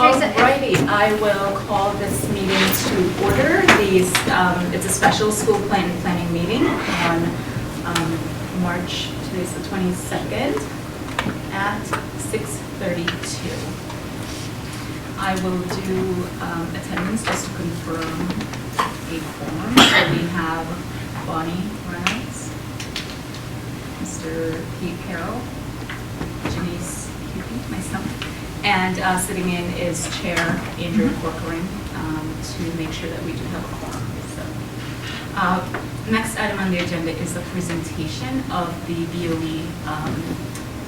Teresa, Alrighty, I will call this meeting to order. It's a special school planning meeting on March, today's the 22nd, at 6:32. I will do attendance just to confirm a quorum. So we have Bonnie Reynolds, Mr. Pete Carroll, Janice Hupy, myself, and sitting in is Chair Andrew Corcoran to make sure that we do have a quorum. So, next item on the agenda is the presentation of the BOE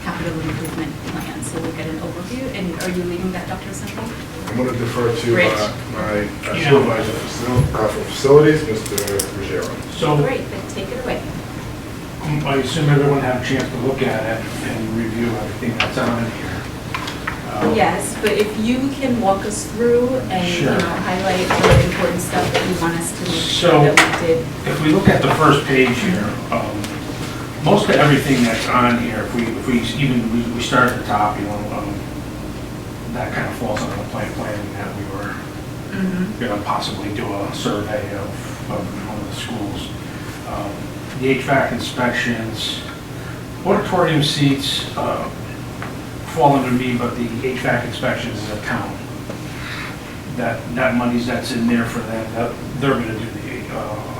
capital improvement plan. So we'll get an overview. And are you leading that, Dr. Semple? I'm going to defer to Rich. my supervisor for facilities, Mr. Ruggiero. So Great, then take it away. I assume everyone had a chance to look at it and review everything that's on here. Yes, but if you can walk us through and Sure. highlight the important stuff that you want us to make sure So, that we did. If we look at the first page here, most of everything that's on here, if we start at the top, that kind of falls under the planning that we were going to possibly do a survey of one of the schools. The HVAC inspections, auditorium seats fall under me, but the HVAC inspections is a town. That money that's in there for them, they're going to do the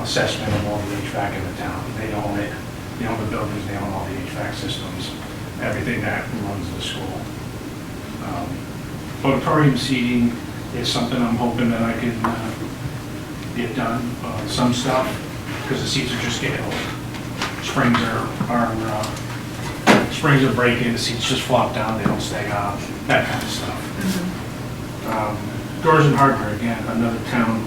assessment of all the HVAC in the town. They own it, they own the buildings, they own all the HVAC systems, everything that runs the school. Auditorium seating is something I'm hoping that I can get done, some stuff, because the seats are just getting old. Springs are breaking, the seats just flop down, they don't stay on, that kind of stuff. Doors and hardware, again, another town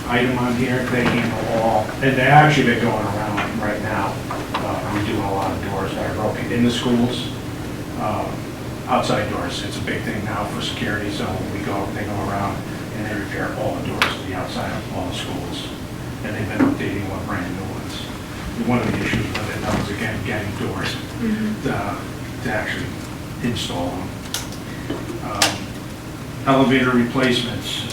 item on here. They handle all, and they actually been going around right now, redoing a lot of doors that are broken in the schools. Outside doors, it's a big thing now for security, so they go around and they repair all the doors to the outside of all the schools. And they've been updating with brand new ones. One of the issues with it now is, again, getting doors to actually install them. Elevator replacements,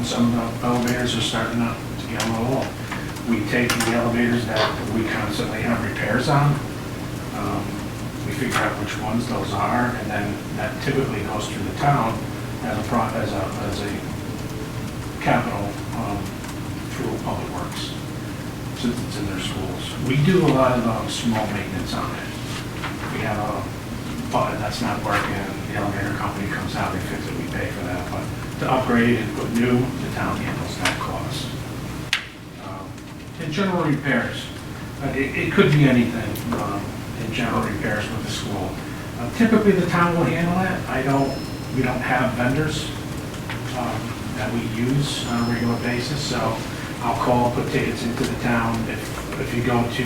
some elevators are starting up to get a little old. We take the elevators that we constantly have repairs on, we figure out which ones those are, and then that typically goes through the town as a capital through Public Works, since it's in their schools. We do a lot of small maintenance on it. We have a button that's not working, the elevator company comes out, they fix it, we pay for that. But to upgrade and put new, the town handles that cost. And general repairs, it could be anything in general repairs with the school. Typically the town will handle it. We don't have vendors that we use on a regular basis, so I'll call, put tickets into the town. If you go to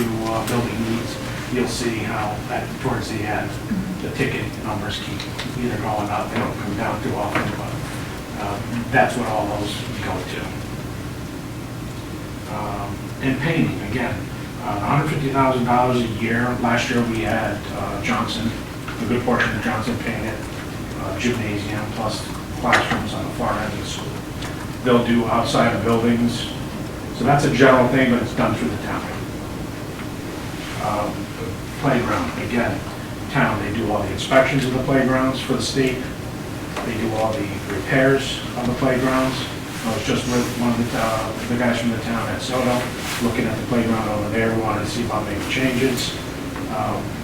building needs, you'll see how towards the end, the ticket numbers keep either going up, they don't come down too often, but that's what all those go to. And painting, again, $150,000 a year. Last year we had Johnson, a good portion of Johnson painted, gymnasium plus classrooms on the far end of the school. They'll do outside of buildings. So that's a general thing, but it's done through the town. Playground, again, town, they do all the inspections of the playgrounds for the state. They do all the repairs on the playgrounds. I was just with one of the guys from the town at Soto, looking at the playground over there. We wanted to see about making changes.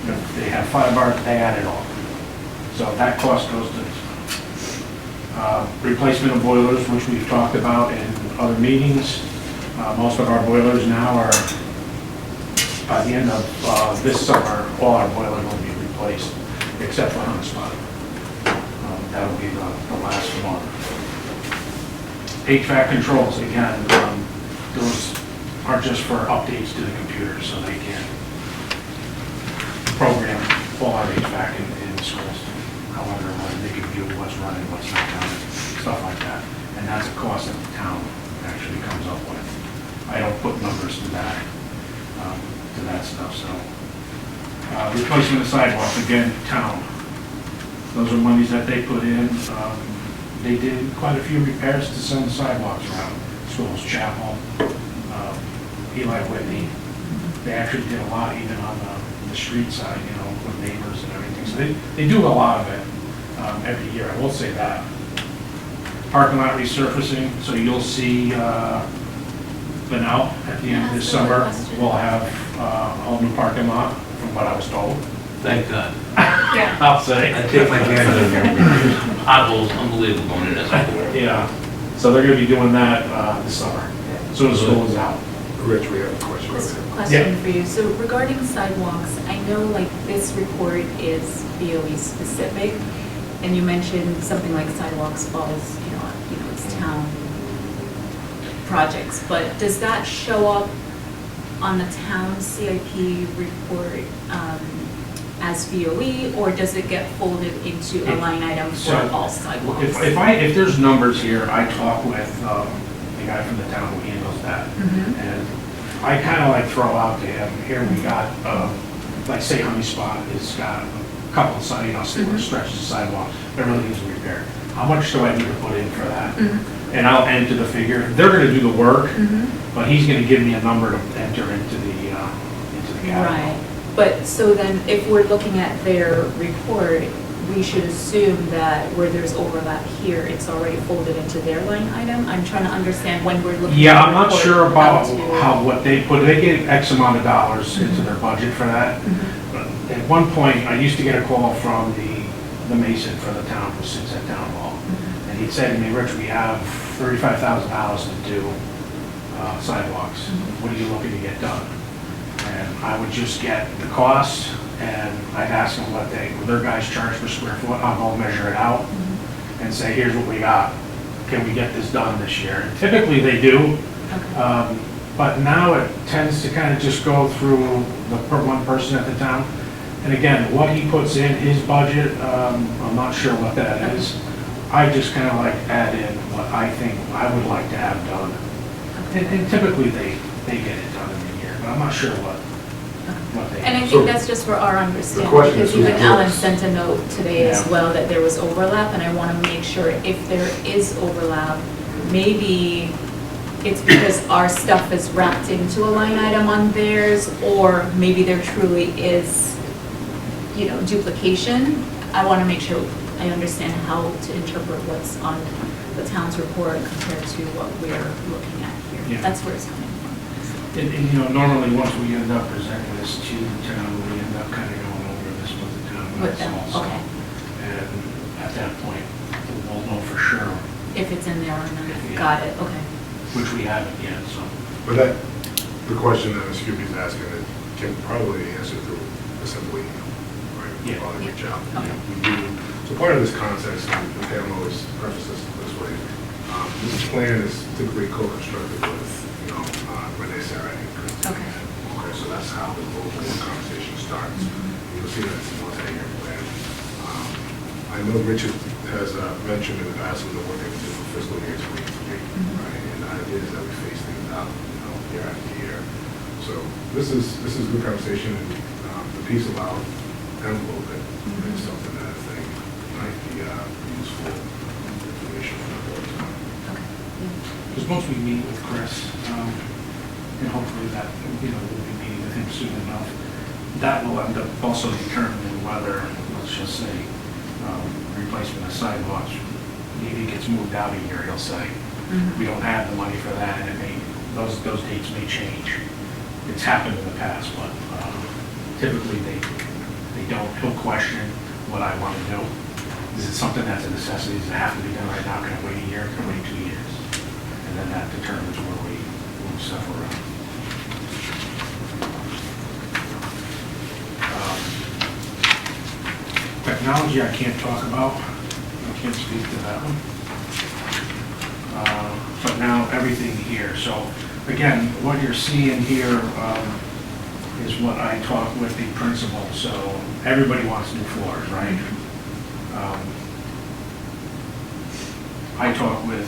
If they had 5 bars, they had it all. So that cost goes to replacement of boilers, which we've talked about in other meetings. Most of our boilers now are, by the end of this summer, all our boilers will be replaced, except for Hunspot. That will be the last one. HVAC controls, again, those are just for updates to the computer, so they can program all our HVAC in the schools. However, they can view what's running, what's not running, stuff like that. And that's a cost that the town actually comes up with. I don't put numbers to that stuff, so. Replacement of sidewalks, again, town. Those are monies that they put in. They did quite a few repairs to some sidewalks around schools, Chapel, Eli Whitney. They actually did a lot even on the street side, you know, with neighbors and everything. So they do a lot of it every year, I will say that. Parking lot resurfacing, so you'll see Benel at the end of this That's a good summer. question. We'll have a whole new parking lot, from what I was told. Thank God. Yeah. I'll say. I take my grandmother there. Potholes, unbelievable going in that school. Yeah, so they're gonna be doing that this summer, as soon as school is out. Rich, we have a question. Question for you. So regarding sidewalks, I know like this report is BOE specific, and you mentioned something like sidewalks falls, it's town projects, but does that show up on the town CIP report as BOE, or does it get folded into a line item for So, all sidewalks? If there's numbers here, I talk with the guy from the town who handles that. Mhm. And I kind of like throw out to him, here we got, like say Honey Spot has got a couple of stretches of sidewalk that really needs repaired. How much do I need to put in for that? Mhm. And I'll enter the figure. They're gonna do the work, Mhm. but he's gonna give me a number to enter into the capital. Right, but so then if we're looking at their report, we should assume that where there's overlap here, it's already folded into their line item? I'm trying to understand when we're looking. Yeah, at I'm the not report, sure about to- what they put, they gave X amount of dollars into their budget for that. Mhm. But at one point, I used to get a call from the mason for the town who sits at town hall. Mhm. And he'd say to me, Rich, we have $35,000 to do sidewalks. Mhm. What are you looking to get done? And I would just get the cost, and I'd ask them what their guys charge per square foot. I'll go measure it out Mhm. and say, here's what we got. Can we get this done this year? And typically they do. Okay. But now it tends to kind of just go through the one person at the town. And again, what he puts in his budget, I'm not sure what that is. I just kind of like add in what I think I would like to have done. And typically they get it done in a year, but I'm not sure what they. And I So, think that's just for our understanding, question because is who's even doing Alan this? sent a note today as Yeah. well that there was overlap, and I want to make sure if there is overlap, maybe it's because our stuff is wrapped into a line item on theirs, or maybe there truly is, duplication. I want to make sure I understand how to interpret what's on the town's report compared to what we're looking at here. Yeah. That's where it's coming from. And normally, once we end up presenting this to the town, we end up kind of going over this with the town. With them, also. okay. And at that point, we'll know for sure, If it's in there or not. Yeah. Got it, okay. which we haven't yet, so. But the question that Ms. Scoopy's asking, it can probably answer through a simple email, right? Yeah. While they reach out. Okay. We do, so part of this context, and Pam always prefaces this way, this plan is typically co-constructed with, Renee Sarah and Christine. Okay. Okay, so that's how the whole conversation starts. You'll see that it's a multi-year plan. I know Richard has mentioned in the past we've been working to fiscal year 23, right? And the idea is that we face things out, year after year. So this is a good conversation, and the piece about envelope is something that I think might be useful information for the board. Okay. Because once we meet with Chris, and hopefully that, we'll be meeting with him soon enough, that will end up also determining whether, let's just say, replacement of sidewalks, maybe it gets moved out a year, he'll say. Mhm. We don't have the money for that, and those dates may change. It's happened in the past, but typically they don't. He'll question what I want to do. Is it something that's a necessity? Does it have to be done right now? Can I wait a year? Can I wait 2 years? And then that determines where we move stuff around. Technology I can't talk about. I can't speak to that one. But now everything here. So again, what you're seeing here is what I talked with the principal. So everybody wants new floors, right? I talked with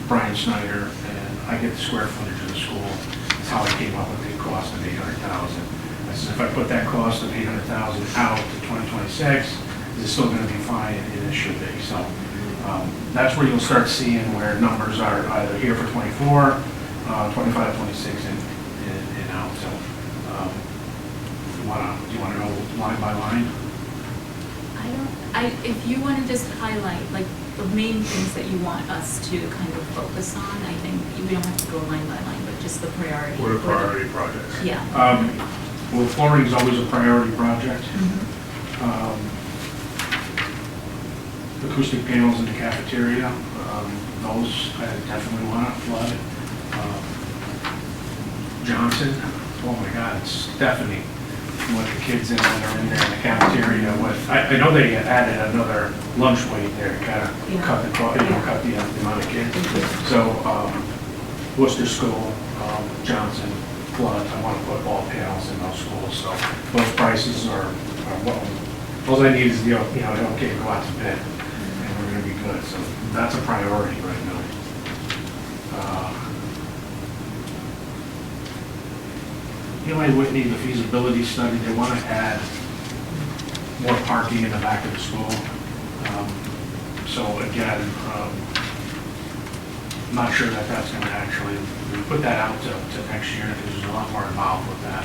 Brian Snyder, and I get the square footage of the school. That's how I came up with the cost of $800,000. I said, if I put that cost of $800,000 out to 2026, is it still gonna be fine? And it should be, so. That's where you'll start seeing where numbers are either here for 24, 25, 26, and out, so. Do you wanna go line by line? If you want to just highlight, like, the main things that you want us to kind of focus on, I think we don't have to go line by line, but just the priority. What are priority projects? Yeah. Well, flooring is always a priority project. Acoustic panels in the cafeteria, those I definitely want to flood. Johnson, oh my God, it's deafening what the kids that are in there in the cafeteria with. I know they added another lunch wait there to kind of cut the amount of kids. So Worcester School, Johnson, flood, I want to put all panels in those schools. So those prices are well, all I need is the, okay, go out to bid. We're going to be good, so that's a priority right now. Eli Whitney, the feasibility study, they want to add more parking in the back of the school. So again, I'm not sure that that's going to actually, we put that out to next year because there's a lot more involved with that,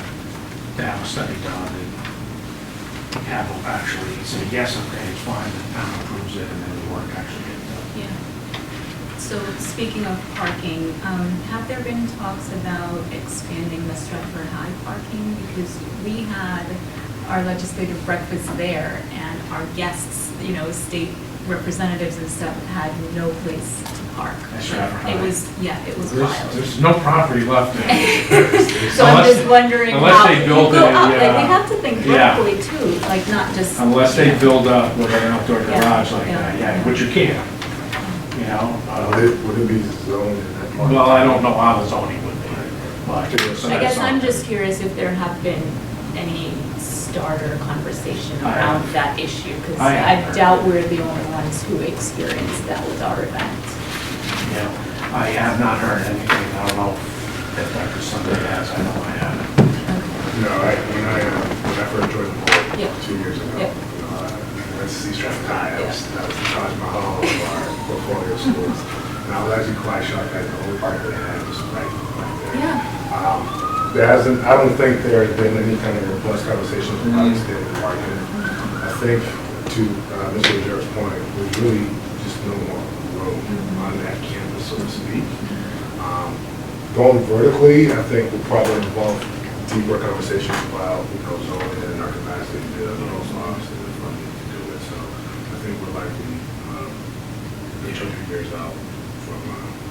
to have a study done and have them actually say, yes, okay, it's fine, the town approves it, and then the work actually gets done. Yeah. So speaking of parking, have there been talks about expanding the Stratford High parking? Because we had our legislative breakfast there and our guests, state representatives and stuff had no place to park. At Stratford High. It was wild. There's no property left there. So I'm just wondering unless how they build people it, out, yeah. we have to think Yeah. locally too, like not just. Unless they build up with an outdoor Yeah, garage like yeah. that, yeah, which you can, Would it be zoned in that part? Well, I don't know how the zoning would be, but. so I guess that's I'm something. just curious if there have been any starter conversation I around haven't. that issue, because I I haven't. doubt we're the only ones who experienced that with our event. Yeah, I have not heard anything, I don't know if Dr. Sunday has, I know I haven't. When I first joined the board Yep. 2 years ago, Yep. I went to see Stratford High. That was the Taj Mahal of our portfolio schools. And I was actually quite shocked that the only park they had was right there. Yeah. I don't think there has been any kind of robust conversations about extending the parking. I think, to Mr. Legere's point, there's really just no more room on that campus, so to speak. Going vertically, I think will probably involve deeper conversations about, zoning and our capacity to build and also obviously the funding to do it. So I think we're likely a few years out from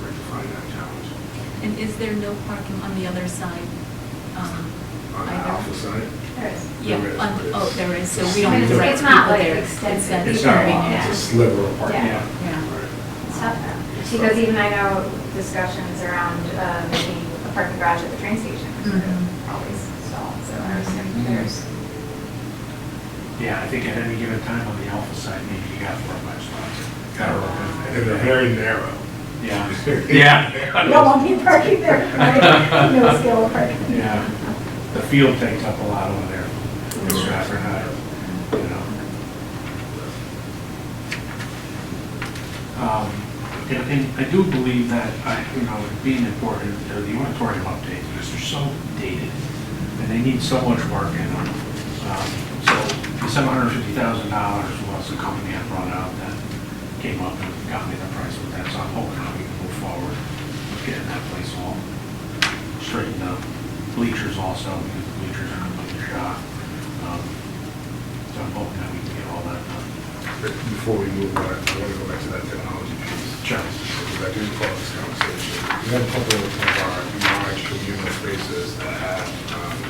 rectifying that challenge. And is there no parking on the other side? On the either? alpha side, There is. Yeah, There is, but it's- there is, so we don't It's- direct it's not, people like, there. extensive. It's not a lot. Yeah. it's a sliver of parking. Yeah. Yeah. Right. It's tough though. Because even I know discussions around making a parking garage at the train station Mhm. always stalled, so I assume there's. Yeah, I think at any given time on the alpha side, maybe you got 4 or 5 spots. Gotta work And it. they're very narrow. Yeah, yeah. You don't want me parking there, right? No skill of parking. Yeah, the field takes up a lot over there in Stratford High, And I do believe that, it being important, the auditorium updates, because they're so dated, and they need so much work in them. So the $750,000 was the company I brought out that came up and got me the price with that, so I'm hoping that we can move forward with getting that place all straightened up. Bleachers also, because the bleachers are completely shot. So I'm hoping that we can get all that done. Before we move on, I want to go back to that technology piece. Sure. Because I do recall this conversation. We have a couple of our large communal spaces that have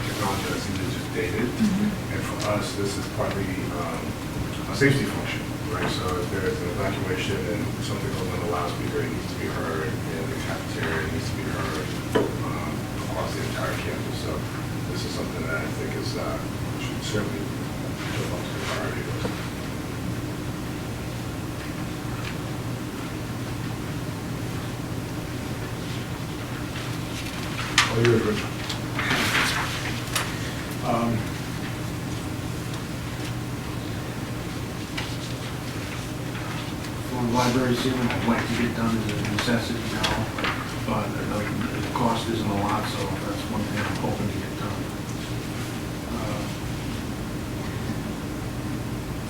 technology that's either just dated. And for us, this is partly a safety function, right? So if there's an evacuation and something goes on the loudspeaker, it needs to be heard, and the cafeteria needs to be heard across the entire campus. So this is something that I think is should certainly jump up to the priority list. All yours, Rich. library ceiling, I'd like to get done as a necessity now, but the cost isn't a lot, so that's one thing I'm hoping to get done.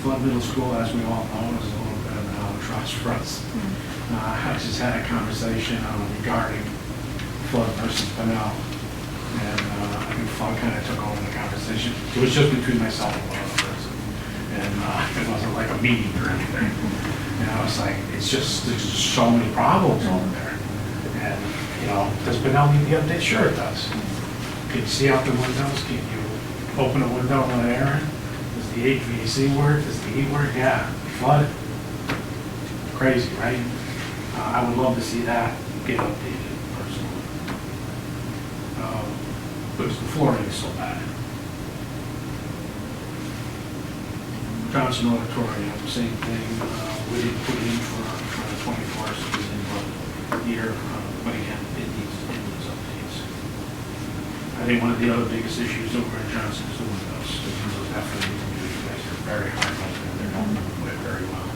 Flood Middle School, as we all know, is a little bit of an albatross for us. I just had a conversation regarding Flood versus Bunnell, and I think Flood kind of took over the conversation. It was just between myself and one other person, and it wasn't like a meeting or anything. And I was like, there's just so many problems over there. And, you know, does Bunnell need the update? Sure it does. Can you see out the windows? Can you open a window and let air in? Does the HVAC work? Does the heat work? Yeah. Flood? Crazy, right? I would love to see that get updated personally. Because the flooring is so bad. Johnson Auditorium, same thing. We didn't put in for the 21st, it was in the year, but again, it needs updates. I think one of the other biggest issues over at Johnson is the windows. The windows definitely, you guys are very hard on them, they're not doing very well.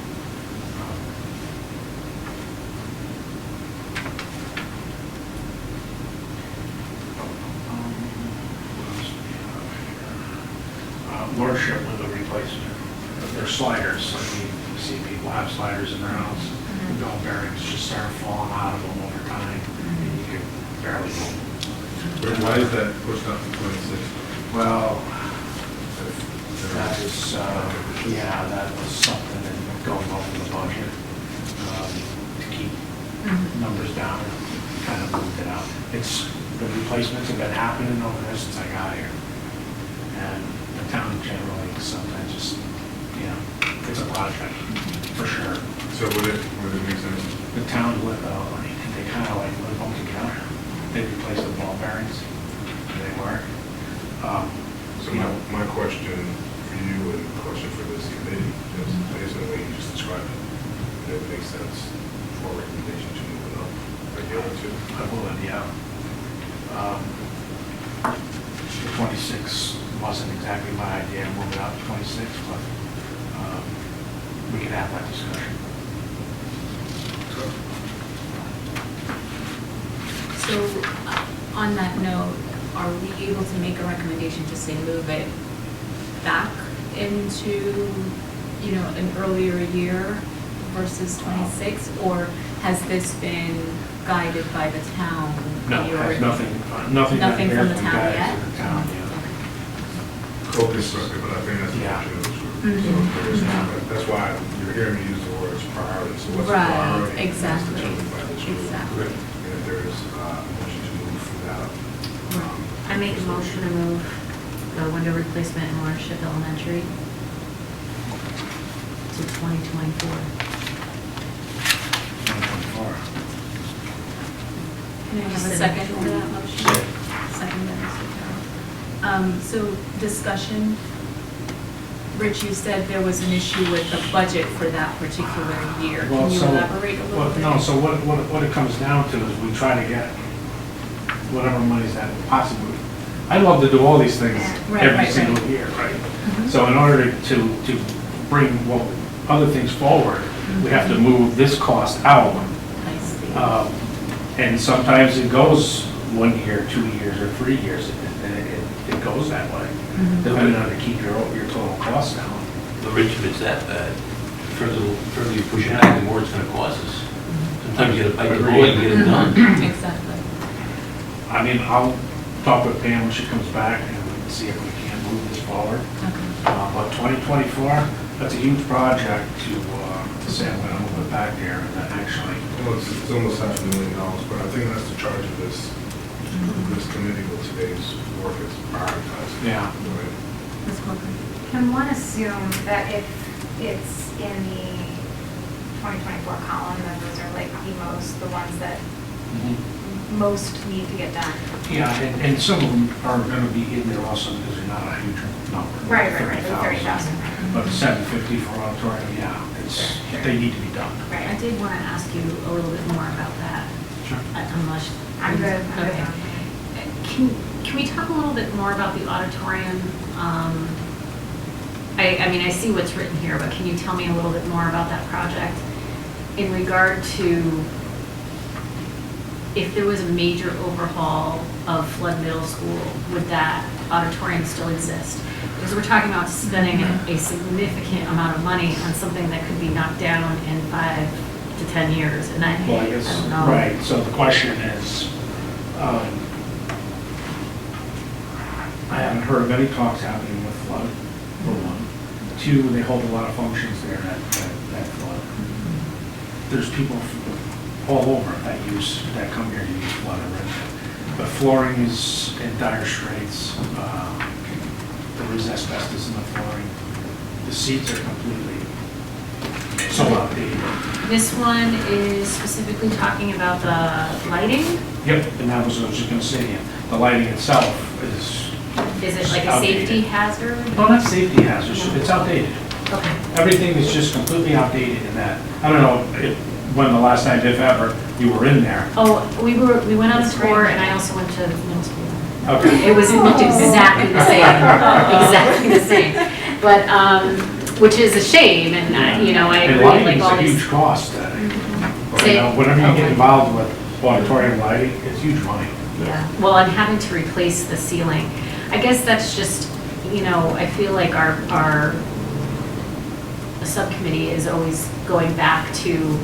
Worship window replacement. They're sliders. I mean, you see people have sliders in their house. The bell bearings just start falling out of them over time, and you can barely move. Why is that pushed up to 26? Well, that is, yeah, that was something that going over the budget to keep numbers down, kind of moved it out. It's, the replacements have been happening over there since I got here. And the town generally sometimes just, you know, it's a project, for sure. So would it make sense? The town, they kind of like live them together. They replace the ball bearings, they work. So my question for you and the question for this committee is, based on the way you just described it, would it make sense for a recommendation to move it up a year or two? I would, yeah. The 26 wasn't exactly my idea, moving up to 26, but we can have that discussion. So, on that note, are we able to make a recommendation to say move it back into, you know, an earlier year versus 26? Or has this been guided by the town? No, it has nothing Nothing from the town guidance yet? of the town, yeah. Co-constructed, but I think that's the Yeah. option. Mhm. So that's why you're hearing me use the words priority. So what's the Right, priority? That's exactly. determined by this group. Exactly. And if there is a motion to move from that. I make a motion to move the window replacement in Watership Elementary to 2024. 2024. Can I have a Just second an to that actual- motion? Second by Mr. Carroll. So discussion. Rich, you said there was an issue with the budget for that particular year. Well, Can you so- elaborate a little well, bit? no, so what it comes down to is we try to get whatever monies that possibly. I love to do all these things Right, every right, single right. year, right? Mhm. So in order to bring other things forward, we have to move this cost out. I see. And sometimes it goes 1 year, 2 years, or 3 years. It goes that way, Mhm. depending on to keep your total cost down. But Rich, if it's that bad, further you push it back, the more it's gonna cost us. Sometimes you gotta bite the bullet and get it done. Exactly. I mean, I'll talk with Pam when she comes back and see if we can move this forward. Okay. But 2024, that's a huge project to say I'm gonna move it back there and then actually. Well, it's almost $500,000, but I think that's the charge of this committee with today's work is prioritized. Yeah. Right. Ms. Corcoran? Can one assume that if it's in the 2024 column, that those are like the ones that most need to get done? Yeah, and some of them are gonna be in there also because they're not a huge number. Right, the 30,000. But 750 for auditorium, yeah, they need to be done. I Right. did want to ask you a little bit more about that, Sure. unless. I'm good. Okay. Can we talk a little bit more about the auditorium? I mean, I see what's written here, but can you tell me a little bit more about that project? in regard to if there was a major overhaul of Flood Middle School, would that auditorium still exist? Because we're talking about spending a significant amount of money on something that could be knocked down in 5 to 10 years, and Well, I guess, don't know. right, so the question is, I haven't heard of any talks happening with Flood, for one. Two, they hold a lot of functions there at Flood. There's people all over that come here to use Flood already. But flooring is in dire straits. There is asbestos in the flooring. The seats are completely so outdated. This one is specifically talking about the lighting. Yep, and that was what I was just gonna say to you. The lighting itself is Is it like a outdated. safety hazard? No, not safety hazards, it's outdated. Okay. Everything is just completely outdated in that. I don't know when the last time, if ever, you were in there. Oh, we went on a tour, and I also went to middle school. Okay. It looked exactly the same, exactly the same. But, which is a shame, and I And agree, lighting like is all a huge these. cost. Say- Whenever you okay. get involved with auditorium lighting, it's huge money. Yeah, well, I'm having to replace the ceiling. I guess that's just, I feel like our subcommittee is always going back to,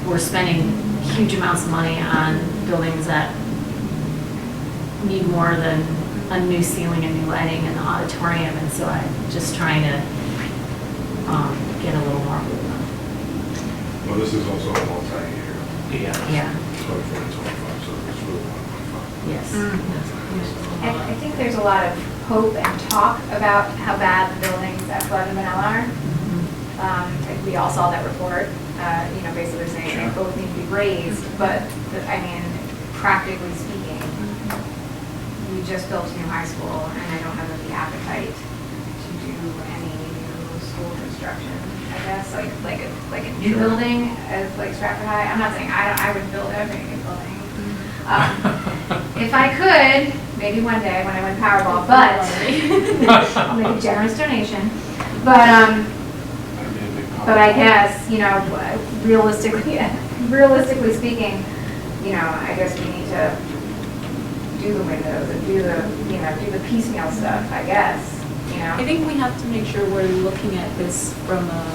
we're spending huge amounts of money on buildings that need more than a new ceiling and new lighting in the auditorium, and so I'm just trying to get a little more. Well, this is also a multi-year, Yeah. Yeah, 24 and 25, so it's really 1.5. yes. I think there's a lot of hope and talk about how bad the buildings at Flood and Manila are. And we all saw that report, basically saying they Sure. both need to be raised, but, practically speaking, we just built a new high school, and I don't have the appetite to do any new school construction, I guess, like a new Sure. building, like Stratford High. I'm not saying I would build every new building. If I could, maybe one day when I win Powerball, but I'll make a generous donation. But That'd be a big but I compliment. guess, realistically speaking, I guess we need to do the windows and do the piecemeal stuff, I guess, I think we have to make sure we're looking at this from a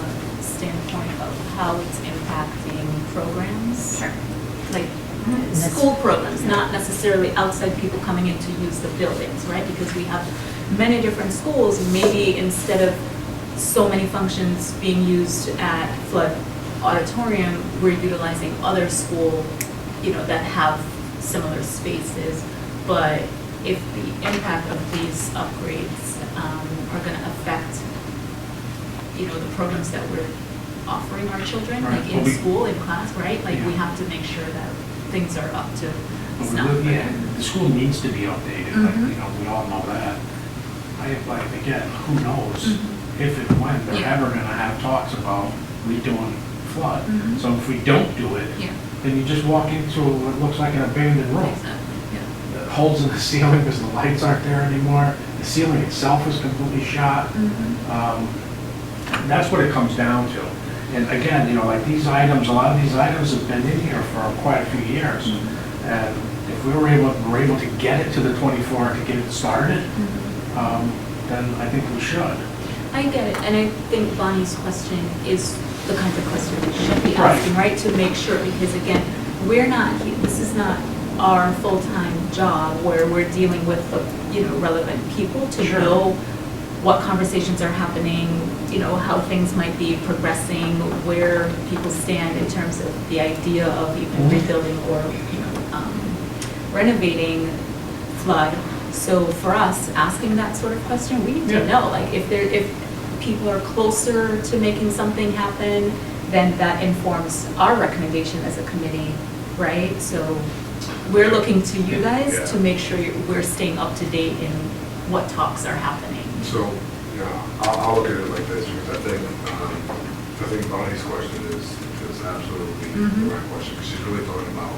standpoint of how it's impacting programs. Sure. Like school programs, not necessarily outside people coming in to use the buildings, right? Because we have many different schools, maybe instead of so many functions being used at Flood Auditorium, we're utilizing other school, that have similar spaces. But if the impact of these upgrades are going to affect, the programs that we're offering our children, Right. like in Well, we- school, in class, right? Like we Yeah. have to make sure that things are up to But snuff. yeah, the school needs to be updated, like, Mhm. we all know that. Again, who knows Mhm. if and when they're Yeah. ever gonna have talks about redoing Flood. Mhm. So if we don't do it, Yeah, then you just walk into what looks like an abandoned room. exactly, yeah. The holes in the ceiling because the lights aren't there anymore. The ceiling itself is completely shot. That's what it comes down to. And again, like these items, a lot of these items have been in here for quite a few years. And if we were able to get it to the 24 to get it started, then I think we should. I get it, and I think Bonnie's question is the kind of question we should be Right. asking, right? To make sure, because again, this is not our full-time job where we're dealing with the, relevant people to Sure. know what conversations are happening, how things might be progressing, where people stand in terms of the idea of even Mhm. rebuilding or, renovating Flood. So for us, asking that sort of question, we need to Yeah. know, like, if people are closer to making something happen, then that informs our recommendation as a committee, right? So we're looking to you guys to make sure we're staying up to date in what talks are happening. So, I'll look at it like this, because I think Bonnie's question is absolutely Mhm. the right question, because she's really talking about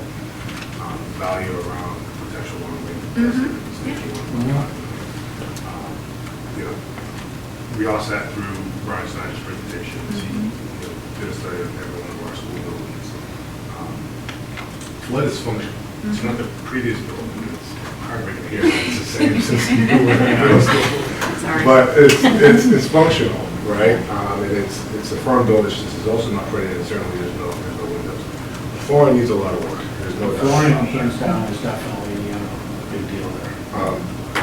value around potential one-way Mhm. We all sat through Brian Snyder's presentation, Mhm. did a study of every one of our school buildings. Flood is functional. It's not the previous building, it's heartbreaking to hear, it's the same since you were in middle school. Sorry. But it's functional, right? And it's a firm building, it's also not pretty, and certainly there's no windows. The flooring needs a lot of work, there's no doubt. Flooring, about that. hands down, is definitely a big deal there.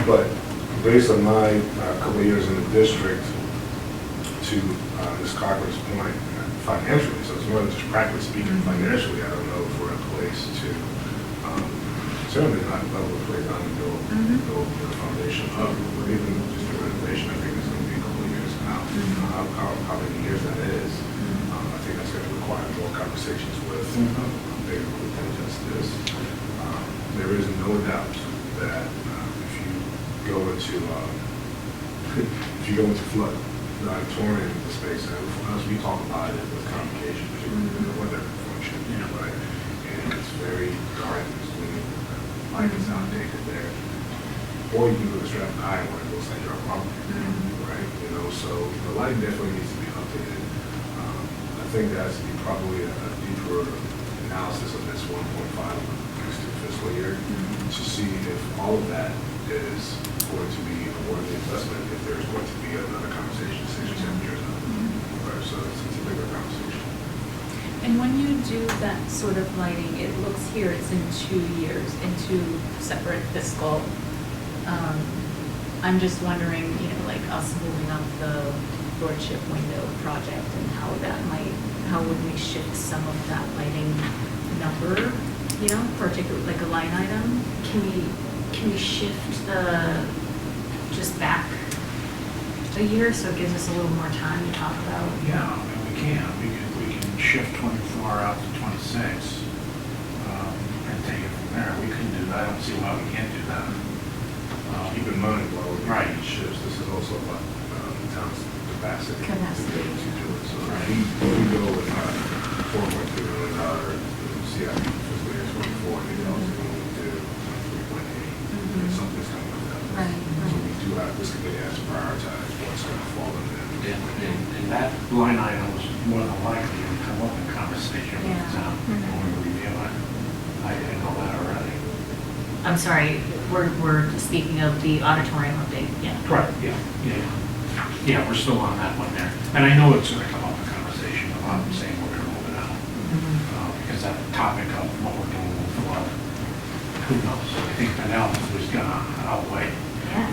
But based on my couple of years in the district, to Ms. Cochran's point, financially, so it's more than just practically speaking, financially, I don't know if we're in a place to, certainly not level the place down and build the foundation up, but even just the renovation, I think it's going to be a couple of years out. How many years that is, I think that's going to require more conversations with a bigger group than just this. There is no doubt that if you go into flood, the auditorium, the space, and as we talk about it with convocation, particularly in the weather function, right? And it's very dark, it's gloomy, light is outdated there. Or you can go to Stratford High where it looks like you're a property, right? So the lighting definitely needs to be updated. I think there has to be probably a deeper analysis of this 1.5 fiscal year to see if all of that is going to be a worthy investment, if there's going to be another conversation 6 or 7 years out. Right, so it's a bigger conversation. And when you do that sort of lighting, it looks here, it's in 2 years, in 2 separate fiscal. I'm just wondering, like us moving up the lordship window project and how would we shift some of that lighting number, particularly like a line item? Can we shift just back a year so it gives us a little more time to talk about? Yeah, I mean, we can shift 24 out to 26 and take it from there. We can do that. I don't see why we can't do that. Keep in mind, while we're Right. making shifts, this is also about the town's capacity to Capacity. be able to do it. So if we go with $4.2 million CIP fiscal year 24, and then also going to do 3.8, then something's coming with that. Right, So we do have, this committee has to prioritize what's going to fall in there. And that line item was more than likely to come up in conversation with the town when we review it. I didn't know that already. I'm sorry, we're speaking of the auditorium update, yeah. Right, yeah. Yeah, we're still on that one there. And I know it's going to come up in conversation about saying we're going to move it out. Because that topic of what we're doing with flood, who knows? I think the analysis was going to outweigh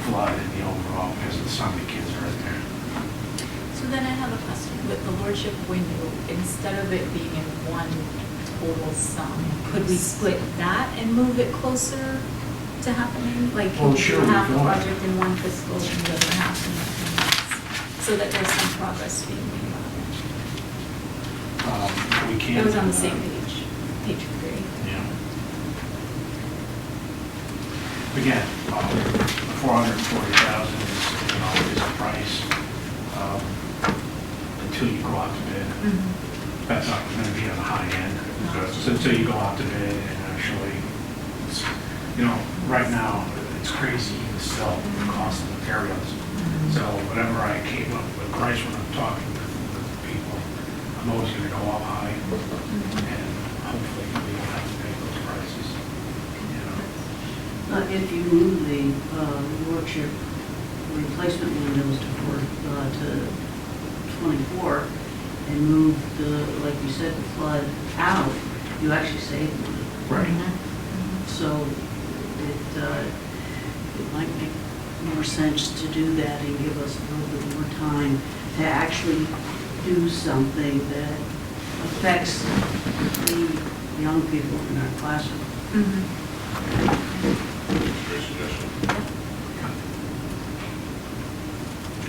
flood in the overall because of so many kids are in there. So then I have a question. With the lordship window, instead of it being in one total sum, could we split that and move it closer to happening? Like, Well, could we sure, do we half the could. project in one fiscal and the other half in the next? So that there's some progress being made on it. We can't. It was on the same page, page 3. Yeah. Again, the 440,000 is the price until you go out to bid. That's not going to be on the high end. So until you go out to bid and actually, right now, it's crazy still, the cost of materials. So whatever I came up with price when I'm talking with people, I'm always going to go up high and hopefully we won't have to pay those prices. If you move the lordship replacement windows to 24 and move like you said, the flood out, you actually save money. Right. So it might make more sense to do that and give us a little bit more time to actually do something that affects the young people in our classroom. Great suggestion.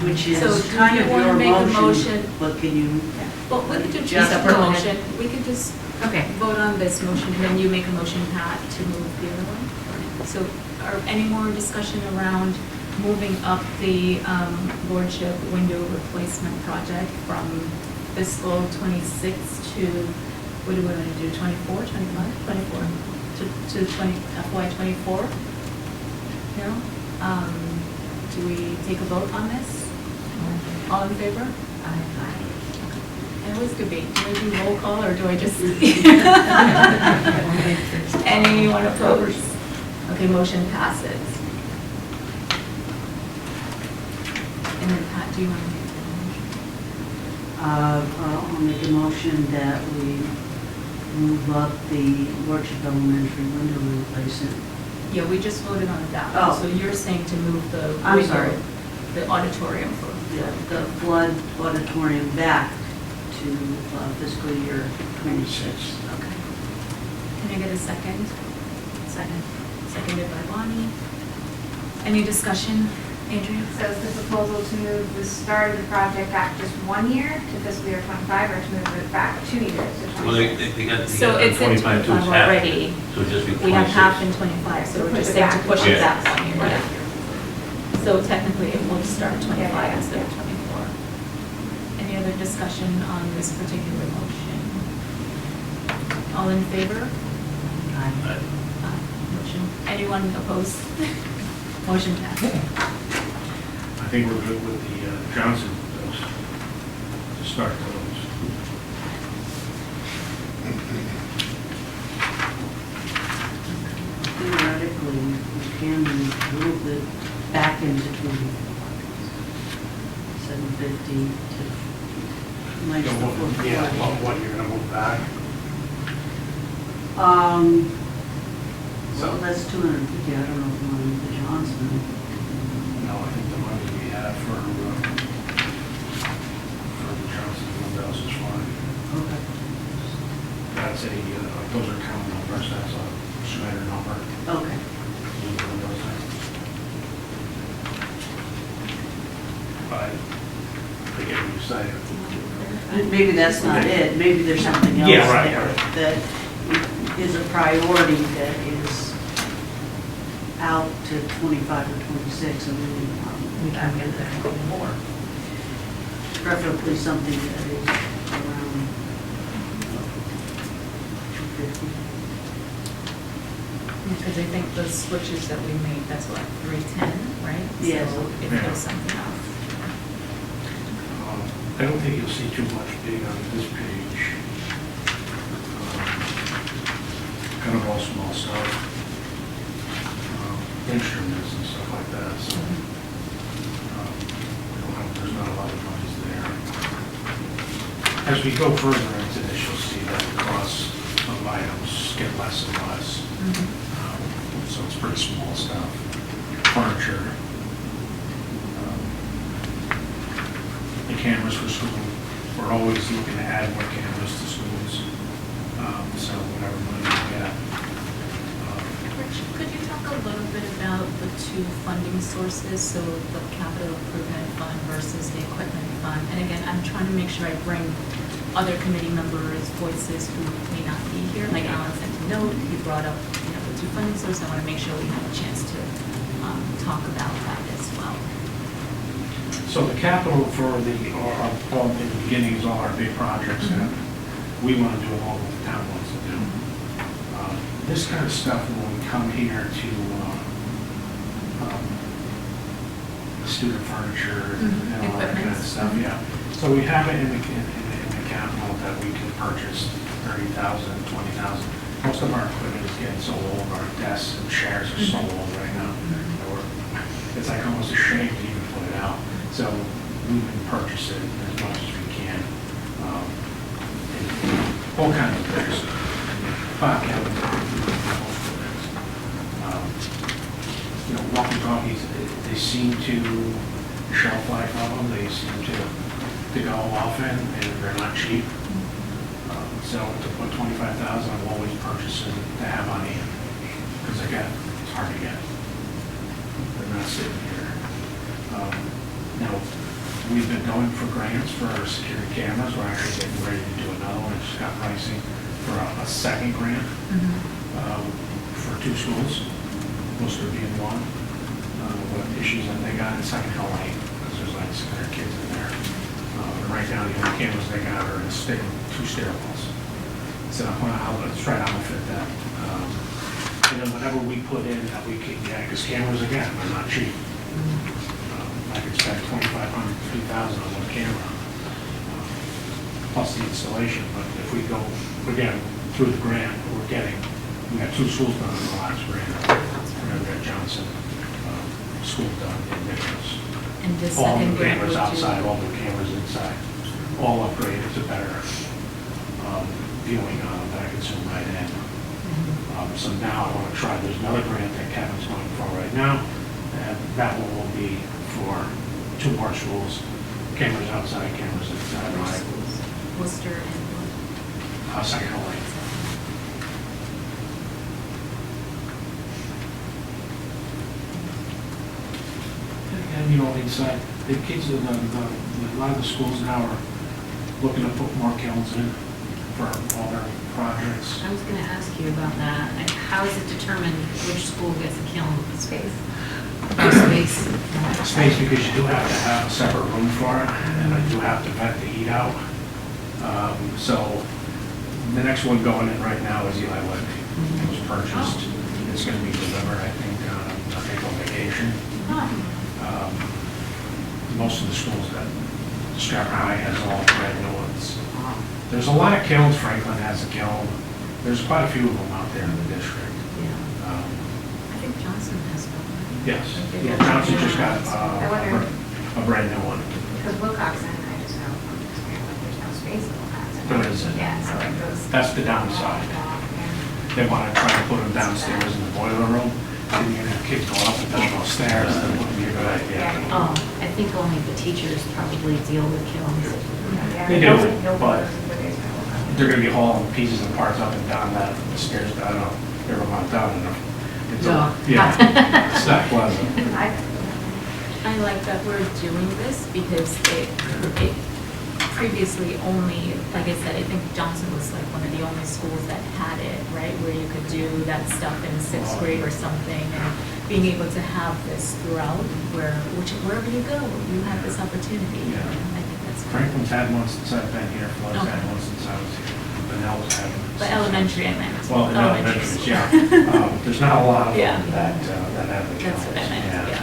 Which is So do kind you of wanna your make a motion, motion? but can you, Well, we could just Just make go a ahead. motion. We could just Okay. vote on this motion, and then you make a motion, Pat, to move the other one. So are any more discussion around moving up the lordship window replacement project from fiscal 26 to, what do we want to do, 24, 25, 24? To FY 24? No? Do we take a vote on this? All in favor? Aye. And always debate, do I do roll call or do I just? Anyone opposed? Okay, motion passes. And then Pat, do you want to make the motion? I'll make a motion that we move up the Orchard Elementary window replacement. Yeah, we just voted on that. Oh. So you're saying to move the. I'm window, sorry. The auditorium for. The flood auditorium back to fiscal year 26. Okay. Can I get a second? Second. Seconded by Bonnie. Any discussion, Adrian? So is the proposal to move the start of the project back just 1 year to fiscal year 25, or to move it back 2 years to Well, 26? they got So it's in 25 to 25 its half. already. So just be 26. We have half in 25, so we're Push just it saying to back. push it Yeah. back 1 year. Right. So technically it will start 25 Yeah. instead of 24. Any other discussion on this particular motion? All in favor? Aye. Motion, anyone opposed? Motion passed. I think we're good with the Johnson bills to start those. Theoretically, we can move it back into 24. 750 to, like, So what- Yeah, what you're gonna move back. Well, that's 250, I don't know if you want to move the Johnson. No, I think the money we have for the Johnson windows is fine. Okay. That's those are town numbers, that's a Schneider number. Okay. But they get you excited. Maybe that's not it, maybe there's something else Yeah, right, there right. that is a priority that is out to 25 or 26, and we can get there more. Preferably something that is around 250. Because I think the switches that we made, that's what, 310, right? Yes. So if there's something else. I don't think you'll see too much big on this page. Kind of all small stuff. Instruments and stuff like that, so. There's not a lot of monies there. As we go further into this, you'll see that the costs of items get less and less. So it's pretty small stuff. Furniture. The cameras for school, we're always looking to add more cameras to schools. So whatever money we get. Rich, could you talk a little bit about the two funding sources, so the capital improvement fund versus the equipment fund? And again, I'm trying to make sure I bring other committee members' voices who may not be here, like Alan sent a note, he brought up, the two funding sources. I want to make sure we have a chance to talk about that as well. So the capital for all in the beginning is all our big projects, and we want to do all that the town wants to do. This kind of stuff, when we come here to student furniture and all that kind of stuff, yeah. So we have it in the capital that we can purchase 30,000, 20,000. Most of our equipment is getting so old, our desks and chairs are so old right now. that it's like almost a shame to even put it out. So we can purchase it as much as we can. All kinds of things. File cabinets. Walkie-talkies, they seem to shelf life of them, they seem to go often, and they're not cheap. So to put 25,000, I'm always purchasing to have on hand. Because again, it's hard to get. They're not sitting here. Now, we've been going for grants for our security cameras. We're actually getting ready to do another one. It's got pricing for a second grant for 2 schools, Worcester being one. What issues that they got in Second Hill Lane, because there's like 600 kids in there. Right now, the only cameras they got are in 2 stairwells. So let's try to outfit that. And then whatever we put in that we can get, because cameras, again, are not cheap. I could spend $2,500, $3,000 on one camera. plus the installation, but if we go, again, through the grant, we got 2 schools done in the last grant. We got Johnson School done in Nichols. And this All second the grant cameras would outside, do. all the cameras inside, all upgraded to better viewing that I can zoom right in. So now I want to try, there's another grant that Kevin's going for right now, and that one will be for 2 more schools, cameras outside, cameras inside, Which right? schools? Worcester and what? Second Lane. And, you know, inside, the kids, a lot of the schools now are looking to put more kilns in for all their projects. I was gonna ask you about that. Like, how is it determined which school gets a kiln? Space. Space. Space, because you do have to have a separate room for it, and I do have to vent the heat out. So, the next one going in right now is Eli Whitney. It was purchased, it's gonna be delivered, I think, on April vacation. Most of the schools that Stratford High has all brand new ones. There's a lot of kilns, Franklin has a kiln. There's quite a few of them out there in the district. Yeah. I think Johnson has one. Yes, yeah, Johnson just got a brand new one. Because Wilcoxon, I just know from experience, like, there's no space in Wilcoxon. There isn't. Yeah, so it goes. That's the downside. Yeah. They want to try to put them downstairs in the boiler room, and you're gonna have kids going up and down those stairs, that wouldn't be a good idea. Oh, I think only the teachers probably deal with kilns. Yeah, They no- do, no but photos of the basement Wilcoxon. They're gonna be hauling pieces and parts up and down that stairs, but I don't know, never went down enough. No. Yeah, it's not pleasant. I like that we're doing this because it previously only, like I said, I think Johnson was like one of the only schools that had it, right? Where you could do that stuff in 6th grade or something, and being able to have this throughout, wherever you go, you have this opportunity. Yeah. I think that's great. Franklin's had one since I've been here, Flood's had Okay. one since I was here, Benell's had one. But elementary, I meant. Well, in elementary, school. yeah. There's not a lot of Yeah. them that have the That's what I meant, yeah.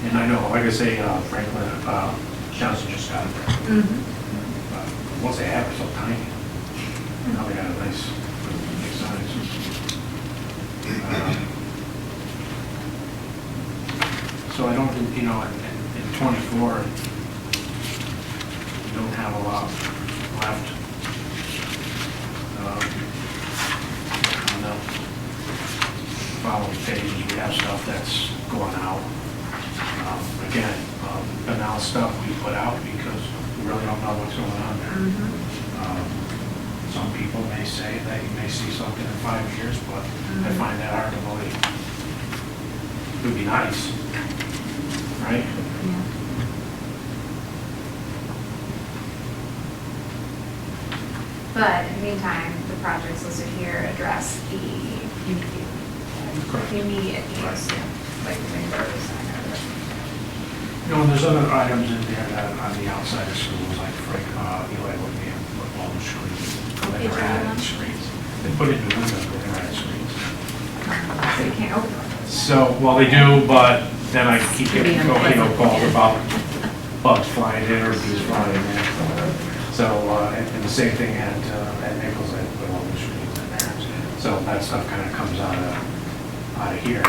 And I know, like I say, Franklin, Johnson just got it. Mhm. Once they have it, so tiny. Now they got a nice size. So I don't, you know, in 24, you don't have a lot left. On the following pages, we have stuff that's going out. Again, banal stuff we put out because we really don't know what's going on there. Some people may say that you may see something in 5 years, but I find that hard to believe. It would be nice, right? Yeah. But in the meantime, the projects listed here address the Correct. immediate needs, Right. like the windows and everything. You know, there's other items in there that on the outside of schools, like Eli Whitney and football screens. They never had any screens. They put in the windows, but they never had screens. So you can't open them. So, well, they do, but then I keep getting, Pretty unpleasant. calls about bugs flying in or bees flying in. So, and the same thing at Nichols, they put all the screens in there. So that stuff kind of comes out of here.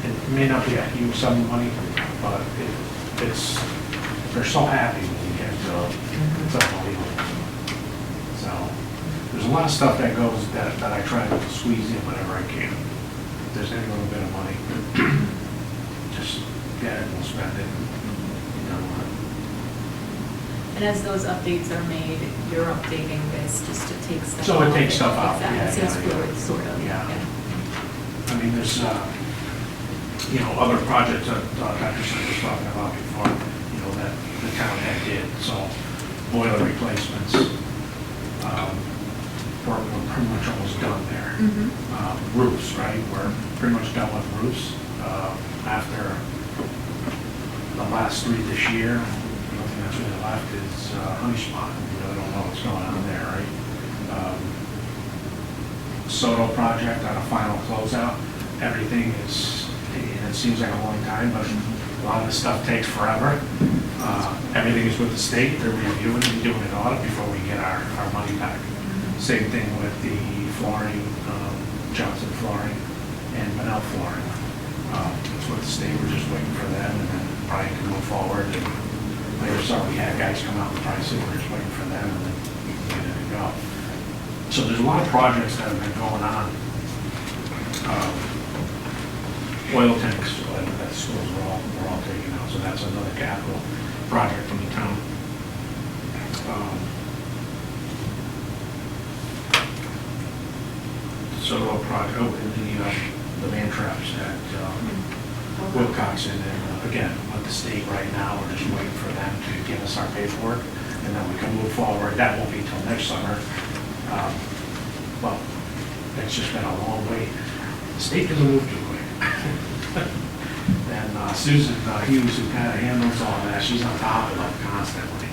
It may not be a huge sum of money, but they're so happy when you get it. It's unbelievable. So, there's a lot of stuff that goes, that I try to squeeze in whenever I can. If there's any little bit of money, just get it and spend it. You know, And as those updates are made, you're updating this just to take stuff out. So it takes stuff out, Exactly, yeah, so it's yeah, yeah. fluid, sort of. Yeah. I mean, there's, you know, other projects that Dr. Singh was talking about before, you know, that the town had did, so boiler replacements, we're pretty much almost done there. Mhm. Roofs, right, we're pretty much done with roofs. After the last 3 this year, the only thing that's really left is Honey Spot. We really don't know what's going on there, right? Soto project on a final closeout. Everything is, and it seems like a long time, but A lot of the stuff takes forever. Everything is with the state, they're reviewing and doing an audit before we get our money back. Same thing with the flooring, Johnson Flooring and Manel Flooring. It's with the state, we're just waiting for them, and then probably can move forward. And later, we had guys come out and price it, we're just waiting for them, and then we can get it to go. So there's a lot of projects that have been going on. Oil tanks at the schools we're all taking out, so that's another capital project from the town. So the man traps at Wilcox, and then again, with the state right now, we're just waiting for them to give us our paperwork, and then we can move forward. That won't be till next summer. Well, it's just been a long wait. The state doesn't move too quick. And Susan Hughes, who kind of handles all that, she's on top of it constantly.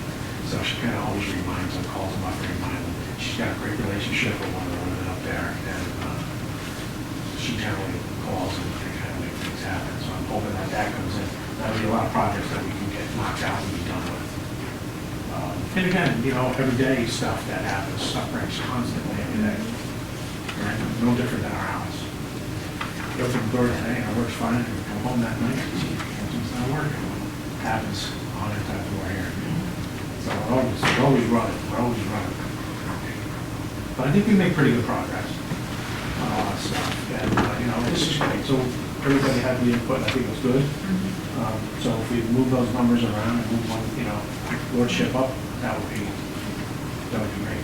So she kind of always reminds them, calls them up and reminds them. She's got a great relationship with one of the women up there, and she generally calls and they kind of make things happen. So I'm hoping that that comes in. That'll be a lot of projects that we can get knocked out and be done with. And again, every day stuff that happens, stuff breaks constantly every day. Right? No different than our house. Go from the door today, and it works fine, and we come home that night, it's not working. It happens all the time we're here. So we're always running. But I think we make pretty good progress on all that stuff. And, this is great. So everybody had the input, I think it was good. So if we move those numbers around and move one, lordship up, that would be great.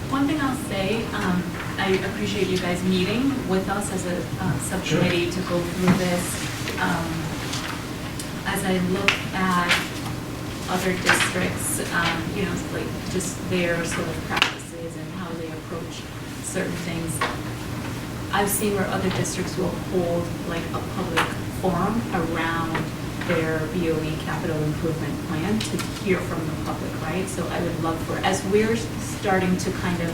One thing I'll say, I appreciate you guys meeting with us as a subcommittee to go through this. As I look at other districts, like just their sort of practices and how they approach certain things, I've seen where other districts will hold like a public forum around their BOE capital improvement plan to hear from the public, right? So I would love for, as we're starting to kind of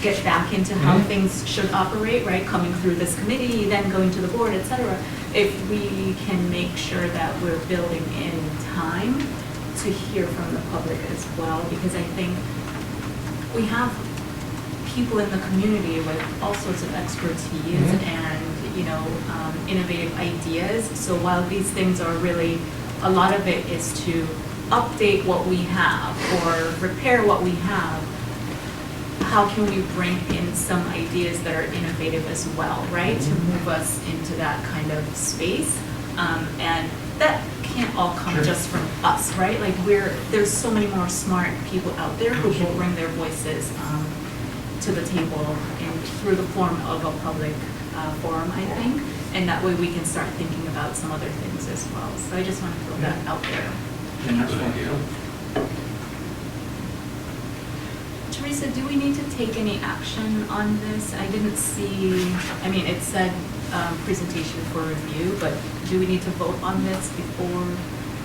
get back into how things should operate, right? Coming through this committee, then going to the board, et cetera. If we can make sure that we're building in time to hear from the public as well, because I think we have people in the community with all sorts of expertise and innovative ideas. So while these things are really, a lot of it is to update what we have or repair what we have, how can we bring in some ideas that are innovative as well, right? To move us into that kind of space. And that can't all come just from us, right? Like there's so many more smart people out there who will bring their voices to the table and through the form of a public forum, I think. And that way we can start thinking about some other things as well. So I just want to throw that out there. And that's what Teresa, do we need to take any action on this? I didn't see, it said presentation for review, but do we need to vote on this before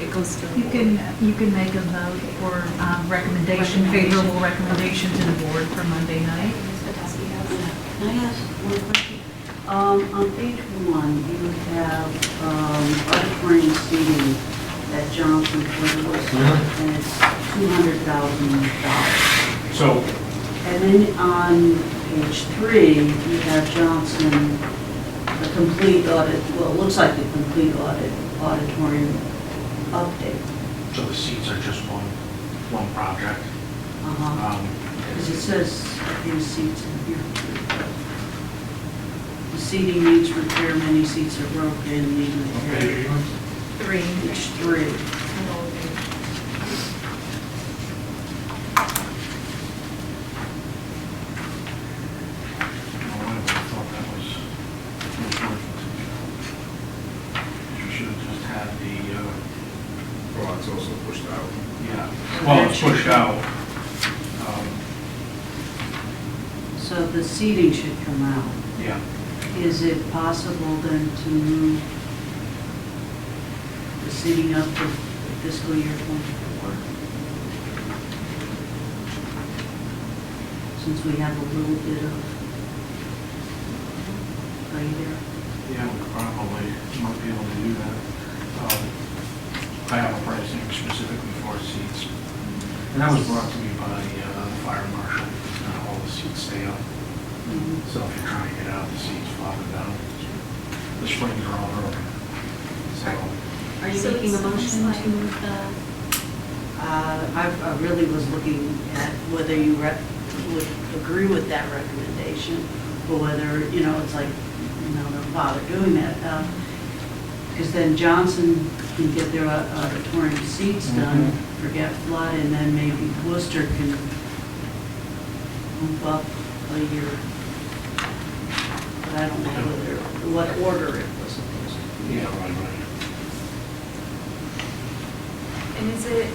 it goes to the board? You can make a vote for recommendation, favorable recommendation to the board for Monday night. Can I ask one question? On page 1, you have auditorium seating at Johnson Flowers, and it's $200,000. So, And then on page 3, you have Johnson, a complete audit, well, it looks like a complete auditorium update. so the seats are just one project. Because it says these seats in here. The seating needs repair, many seats are broken, need repair. Three. Page 3. Well, it's also pushed out. Well, it's pushed out. So the seating should come out. Yeah. Is it possible then to move the seating up to fiscal year 24? Since we have a little bit of play there. Yeah, we probably possibly, might be able to do that. I have a pricing specifically for seats. And that was brought to me by the fire marshal, all the seats stay up. So if you're trying to get out, the seats flopping down. The springs are all broken. So, Are you So making a it sounds motion like- to move the? I really was looking at whether you would agree with that recommendation, or whether, it's like, don't bother doing that. Because then Johnson can get their auditorium seats done, forget flood, and then maybe Worcester can move up a year. But I don't know what order it was supposed to be. yeah, right. And is it,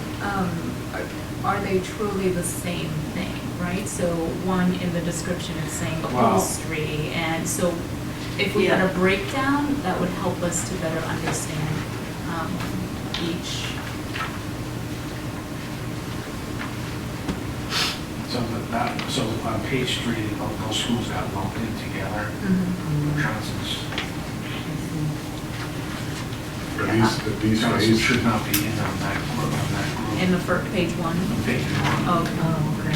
are they truly the same thing, right? So one in the description is saying Wow. upholstery, and so if we had a breakdown, that would help us to better understand each. So on Page Street, those schools got lumped in together. Johnson's, These Johnson phase, should not be in on that group. In the first, page one? Page one. Oh, okay.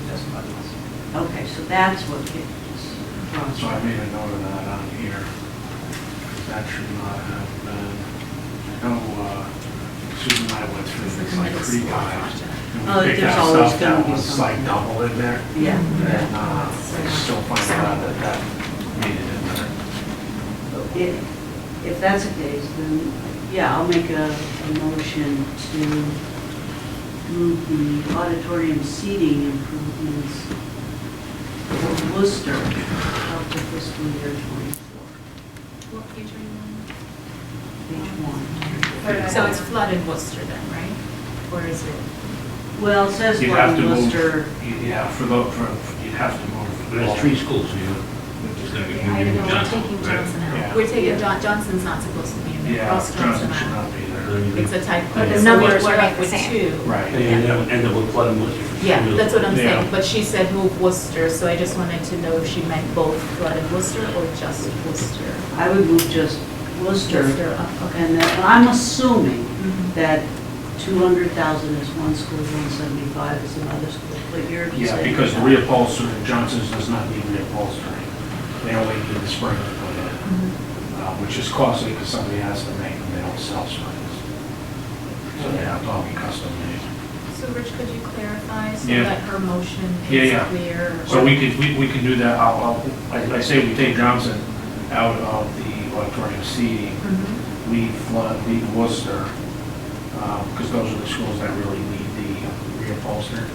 That's what it was. Okay, so that's what it is. So I made a note of that on here. That should not have been, I know Susan and I went through It's like this a like middle 3 school times. project. And Oh, we picked there's out always stuff gonna that be was like something. double in there. Yeah. And I still find out that made it in there. If that's the case, then, yeah, I'll make a motion to move the auditorium seating improvements for Worcester up to fiscal year '24, What page are you page 1. on? So it's flood in Worcester then, right? Or is it? Well, it says You'd have flood to in move, Worcester. you'd have to move. There's 3 schools, so you're just gonna be I don't know, moving we're Johnson. taking right? Johnson out. Yeah. We're taking, Johnson's not supposed to be in there. Yeah, Cross Johnson Johnson should out. not be there. It's a type. But the so numbers we're remain left the with same. 2. Right. And that would end up with flood and Worcester. for Yeah, sure. that's what I'm Yeah. saying, but she said move Worcester, so I just wanted to know if she meant both flood and Worcester or just Worcester. I would move just Worcester. Worcester up, okay. And then, I'm assuming Mhm. that 200,000 is one school, 175 is another school, but you're saying. Yeah, because the reupholstery, Johnson's does not need reupholstery. They only need the spring to put in, which is costly because somebody has to make them, they don't sell springs. So they have to all be custom made. So Rich, could you clarify so Yeah. that her motion Yeah, is yeah. clear? So we can do that, I say we take Johnson out of the auditorium seating, Mhm. leave Worcester, because those are the schools that really need the reupholstered.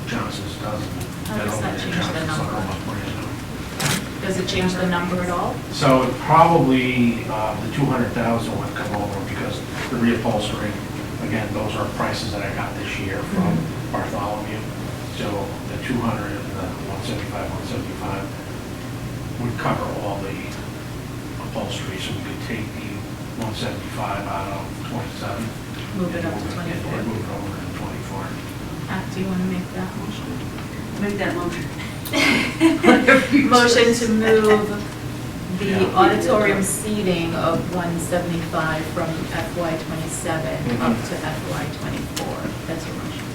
Johnson's doesn't. How does that change the Johnson's number? like almost brand new. Does it change the number at all? So probably the 200,000 would come over because the reupholstery, again, those are prices that I got this year from Bartholomew. So the 200 and the 175 would cover all the upholstery. So we could take the 175 out of 27. Move it and up to 24. And move it over to 24. Do you want to make that motion? Make that motion. Motion to move the Yeah. auditorium seating of 175 from FY '27 up to FY '24. That's your motion.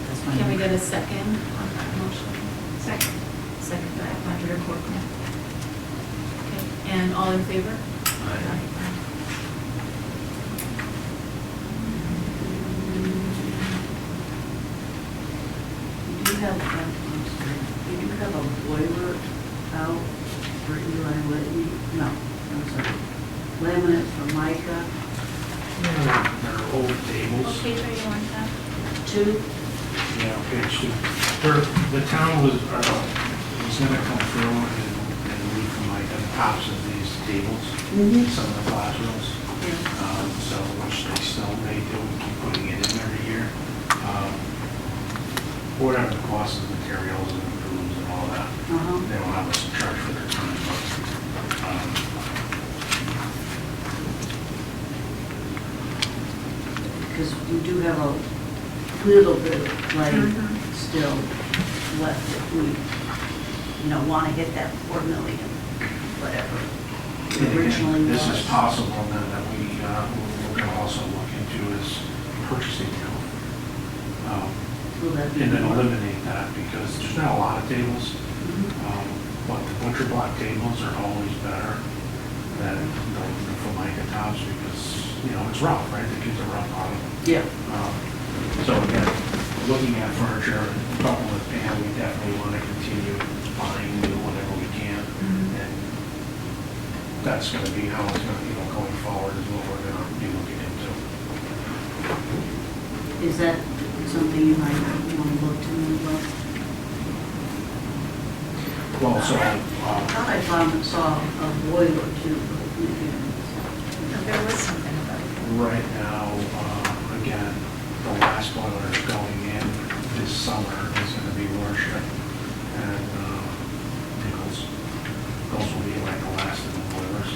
That's fine. Can we get a second on that motion? Second. Second by Dr. Corcoran. Okay, and all in favor? Aye. We do have a boiler out for Eli Whitney, no, I'm sorry, laminate for Micah, They're old What tables. page are you on, Tab? 2. Yeah, page 2. The town was gonna come through and leave from like the tops of these tables, some of the classrooms. So, which they still may do, keep putting it in every year. Whatever the cost of materials and improvements and all that, they don't have us in charge for their time, but, Because we do have a little bit of play still left if we, want to hit that 4 million. whatever. And Originally again, this is was. possible then that we're going to also look into is purchasing them. Will that be And then more? eliminate that because there's not a lot of tables. Mhm. But the butcher block tables are always better than the Formica tops because, it's rough, right? The kids are rough on them. Yeah. So again, looking at furniture, talking with Pam, we definitely want to continue buying new whenever we can. And that's going to be how it's going to, going forward is what we're going to be looking into. Is that something you might want to look to move up? Well, so, I thought I saw a boiler too. There was something about it. right now, again, the last boiler is going in this summer is going to be Worship and Nichols. Those will be like the last of the boilers.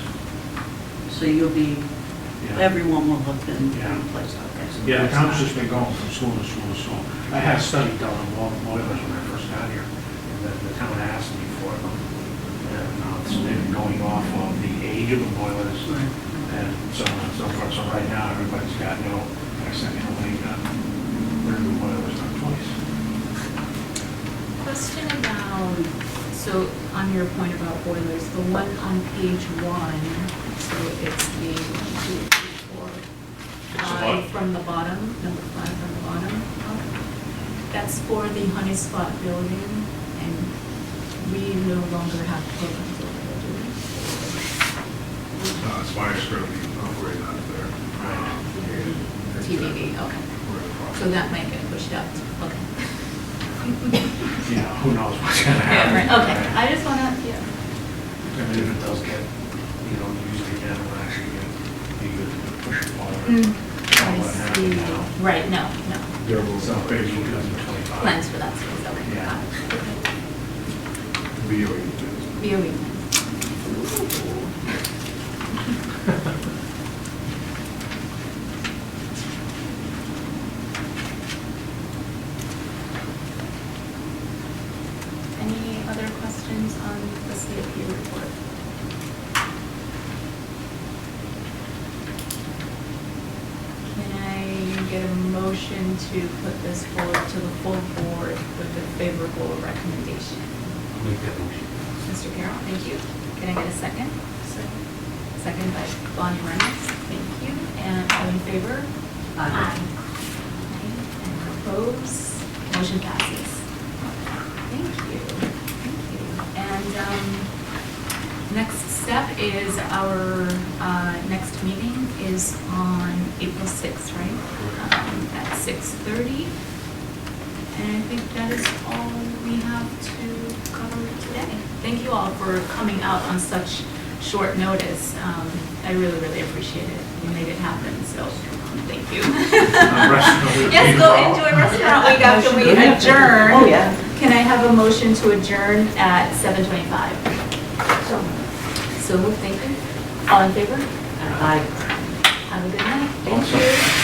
So you'll be, Yeah. everyone will have been Yeah. replaced, okay. so Yeah, the that's town's not- just been going from school to school to school. I had a study done on boilers when I first got here, and the town asked me for them. And so they've been going off of the age of the boilers Right. and so on and so forth. So right now, everybody's got, like I said, they got their new boilers done twice. Question about, so on your point about boilers, the one on page 1, so it's the 1, 2, 3, 4, It's a 5 what? from the bottom, number 5 from the bottom. That's for the Honey Spot building, and we no longer have programs over there, do we? Spire's currently operating out of there. TBD, okay. We're in the process. So that might get pushed out, okay. Yeah, who knows what's gonna Yeah, happen. right, okay, I just wanna, yeah. I mean, if it does get, used again, it'll actually be good to push it forward. I What happened see. now. Right, no. So maybe 2025. Plans for that space, okay. Yeah. got it. BOE. BOE. Any other questions on the CIP report? Can I get a motion to put this forward to the full board with a favorable recommendation? I'll make that motion. Mr. Carroll, thank you. Can I get a second? Second by Bonnie Reynolds, thank you. And all in favor? Aye. Okay, and opposed? Motion passes. Thank you, thank you. And next step is our next meeting is on April 6th, right? At 6:30. And I think that is all we have to cover today. Thank you all for coming out on such short notice. I really, really appreciate it. You made it happen, so thank you. Restaurant week. Yes, go enjoy restaurant week after we adjourn. Oh, yeah. Can I have a motion to adjourn at 7:25? So moved, thank you. All in favor? Aye. Have a good night. Thank Awesome. you.